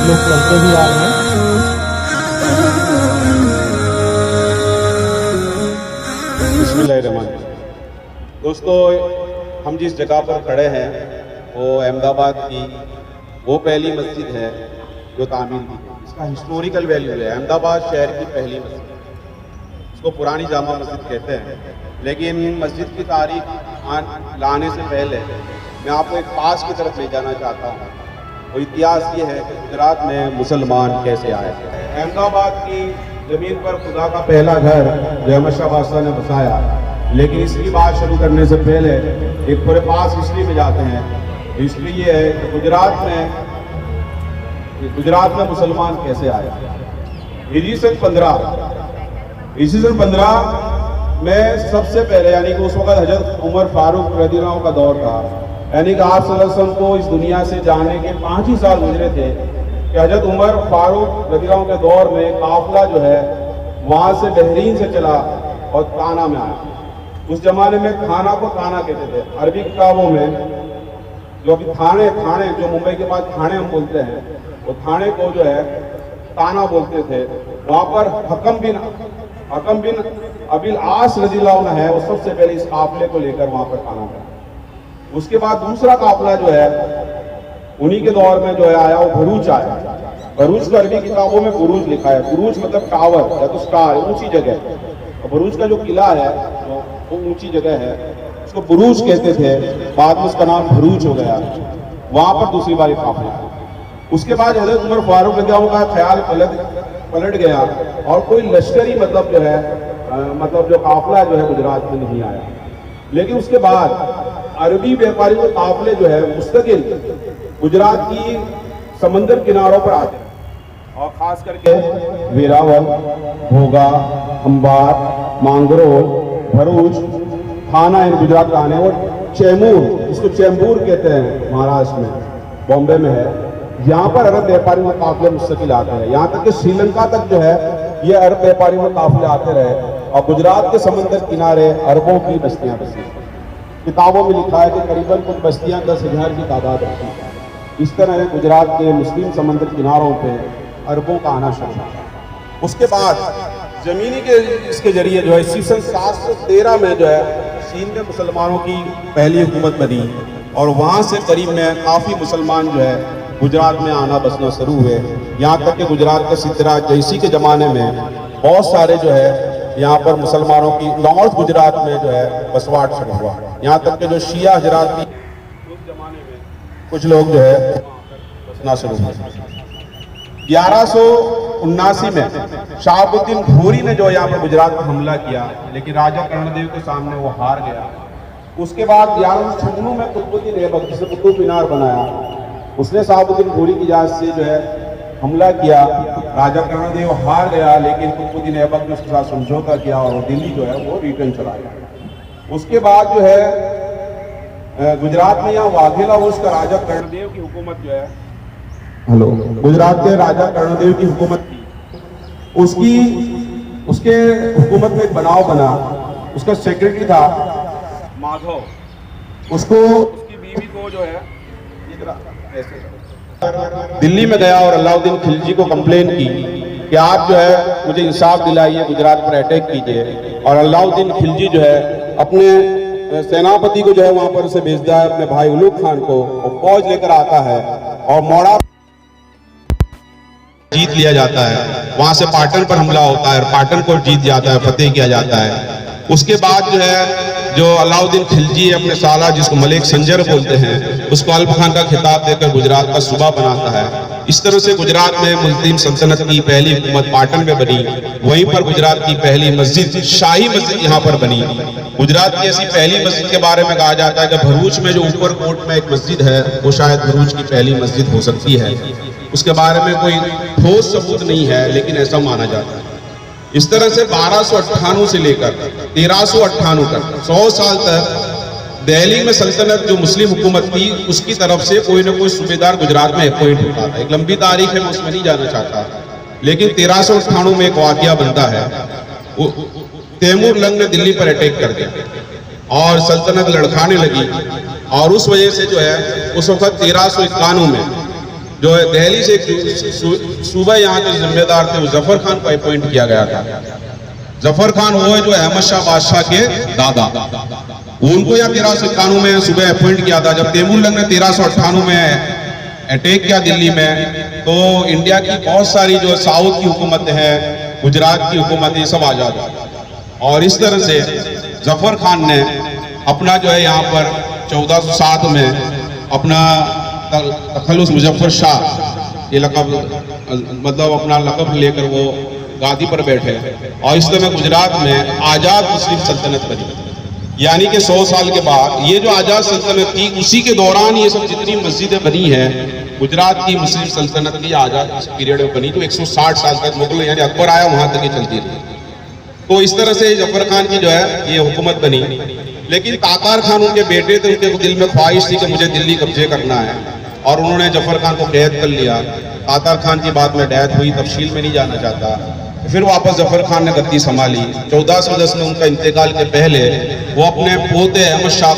लोग चलते भी आ रहे हैं। बिस्मिल्लाहिर्रहमानिर्रहीम। दोस्तों, हम जिस जगह पर खड़े हैं वो अहमदाबाद की वो पहली मस्जिद है जो तामीर की गई। इसका हिस्टोरिकल वैल्यू है। अहमदाबाद शहर की पहली मस्जिद, इसको पुरानी जामा मस्जिद कहते हैं। लेकिन मस्जिद की तारीख लाने से पहले मैं आपको एक पास की तरफ ले जाना चाहता हूँ। वो इतिहास ये है कि गुजरात में मुसलमान कैसे आए। अहमदाबाद की ज़मीन पर खुदा का पहला घर जो अहमद शाह बादशाह ने बसाया। लेकिन इसकी बात शुरू करने से पहले एक पूरे पास हिस्ट्री में जाते हैं। हिस्ट्री ये है कि गुजरात में मुसलमान कैसे आए। हिजरी सन 15 में सबसे पहले, यानी कि उस वक्त हजरत उमर फारूक रज़ियल्लाहु का दौर था। यानी कि आप सल्लल्लाहु अलैहि वसल्लम को इस दुनिया से जाने के 5 ही साल गुजरे थे कि हजरत उमर फारूक रज़ियल्लाहु के दौर में काफिला जो है वहाँ से बहरीन से चला और ताना में आया। उस जमाने में थाना को ताना कहते थे। अरबी किताबों में जो अभी थाने जो मुंबई के बाद थाने हम बोलते हैं, वो थाने को जो है ताना बोलते थे। वहाँ पर हकम बिन अबिल आस रज़ियल्लाहु अन्हु है, वो सबसे पहले इस काफिले को लेकर वहाँ पर ताना गया। उसके बाद दूसरा काफिला जो है उन्हीं के दौर में जो है आया, वो भरूच आया। भरूच को अरबी किताबों में बुरूज लिखा है। बुरूज मतलब टावर या तो स्टार, ऊंची जगह। और भरूच का जो किला है वो ऊंची जगह है, उसको बुरूज कहते थे। बाद में उसका नाम भरूच हो गया। वहां पर दूसरी बार काफिला। उसके बाद हजरत उमर फारूक रज़ियल्लाहु का ख्याल पलट गया और कोई लश्करी मतलब जो है जो काफिला जो है गुजरात में नहीं आया। लेकिन उसके बाद अरबी व्यापारी के काफिले जो है मुस्तकिल गुजरात की समंदर किनारों पर आते हैं। और खास करके वेरावल, भोगा, अंबार, मांगरोल, भरूच, थाना इन गुजरात का आने, और चैमूर, इसको चैम्बूर कहते हैं महाराष्ट्र में, बॉम्बे में है। यहाँ पर अरब व्यापारियों के काफिले मुस्तकिल आते हैं। यहाँ तक कि श्रीलंका तक जो है ये अरब व्यापारियों के काफिले आते रहे। और गुजरात के समंदर किनारे अरबों की बस्तियाँ बसी। किताबों में लिखा है कि करीबन कुछ बस्तियाँ 10,000 की तादाद रखती है। इस तरह गुजरात के मुस्लिम समंदर किनारों पे अरबों का आना शुरू हुआ। उसके बाद जमीनी के इसके जरिए जो है सन 713 में जो है चीन में मुसलमानों की पहली हुकूमत बनी। और वहाँ से करीब में काफ़ी मुसलमान जो है गुजरात में आना बसना शुरू हुए। यहाँ तक कि गुजरात के सिद्धराज जयसिंह के ज़माने में बहुत सारे जो है यहाँ पर मुसलमानों की नॉर्थ गुजरात में जो है बसवाट शुरू हुआ। यहाँ तक कि जो शिया हजरात थी उस जमाने में कुछ लोग जो है बसना शुरू हुए। 1179 में शहाबुद्दीन घोरी ने जो यहाँ पर गुजरात पर हमला किया, लेकिन राजा कर्णदेव के सामने वो हार गया। उसके बाद 1196 में कुतुबुद्दीन ऐबक, जिसे कुतुब मीनार बनाया, उसने शहाबुद्दीन घोरी की जांच से जो है हमला किया। राजा कर्णदेव हार गया, लेकिन कुतुबुद्दीन ऐबक ने उसके साथ समझौता किया और दिल्ली जो है वो रिटर्न चला गया। उसके बाद जो है गुजरात में यहाँ वाघेला वंश का राजा कर्णदेव की हुकूमत जो है गुजरात के राजा कर्णदेव की हुकूमत थी। उसके हुकूमत में एक बनाव बना। उसका सेक्रेटरी था माधव। उसकी बीवी को जो है दिल्ली में गया और अलाउद्दीन खिलजी को कंप्लेन की कि आप जो है मुझे इंसाफ दिलाइए, गुजरात पर अटैक कीजिए। और अलाउद्दीन खिलजी जो है अपने सेनापति को जो है वहां पर उसे भेजता है, अपने भाई उलूग खान को, और फौज लेकर आता है। और मोड़ा जीत लिया जाता है, वहां से पाटन पर हमला होता है, पाटन को जीत जाता है, फतेह किया जाता है। उसके बाद जो है जो अलाउद्दीन खिलजी अपने साला जिसको मलिक संजर बोलते हैं, उसको अल्प खान का खिताब देकर गुजरात का सूबा बनाता है। इस तरह से गुजरात में मुल्तान सल्तनत की पहली हुकूमत पाटन में बनी। वहीं पर गुजरात की पहली मस्जिद, शाही मस्जिद यहाँ पर बनी। गुजरात की ऐसी पहली मस्जिद के बारे में कहा जाता है कि भरूच में जो ऊपर कोट में एक मस्जिद है, वो शायद भरूच की पहली मस्जिद हो सकती है। उसके बारे में कोई ठोस सबूत नहीं है, लेकिन ऐसा माना जाता है। इस तरह से 1298 से लेकर 1398 तक 100 साल तक दिल्ली में सल्तनत जो मुस्लिम हुकूमत थी, उसकी तरफ से कोई ना कोई सूबेदार गुजरात में अपॉइंट होता था। एक लंबी तारीख है, मैं उसमें नहीं जाना चाहता, लेकिन 1398 में एक वाकया बनता है। तैमूर लंग ने दिल्ली पर अटैक कर दिया और सल्तनत लड़खाने लगी, और उस वजह से जो है उस वक्त 1391 में जो है दिल्ली से सूबा यहाँ के जिम्मेदार थे, वो जफर खान को अपॉइंट किया गया था। जफर खान वो है जो अहमद शाह बादशाह के दादा, उनको यहाँ 1391 में सुबह अपॉइंट किया था। जब तैमूर लंग ने 1398 में अटैक किया दिल्ली में, तो इंडिया की बहुत सारी जो साउथ की हुकूमत है, गुजरात की हुकूमत, ये सब आजाद हुई। और इस तरह से जफर खान ने अपना जो है यहाँ पर 1407 में अपना तखल्लुस मुजफ्फर शाह ये लक़ब, मतलब अपना लक़ब लेकर वो गादी पर बैठे, और इस तरह गुजरात में आज़ाद मुस्लिम सल्तनत बनी। यानी कि 100 साल के बाद ये जो आज़ाद सल्तनत थी, उसी के दौरान ये सब जितनी मस्जिदें बनी हैं गुजरात की मुस्लिम सल्तनत की आज़ाद इस पीरियड में बनी, तो 160 साल तक मुगल यानी अकबर आया वहाँ तक ये चलती रही। तो इस तरह से जफर खान की जो है ये हुकूमत बनी। लेकिन तातार खान उनके बेटे थे, उनके दिल में ख्वाहिश थी कि मुझे दिल्ली कब्जे करना है, और उन्होंने जफर खान को कैद कर लिया। तातार खान की बाद में डेथ हुई, तफसील में नहीं जाना चाहता। फिर वापस जफर खान ने गद्दी संभाली। 1410 में उनका इंतकाल के पहले वो अपने पोते अहमद शाह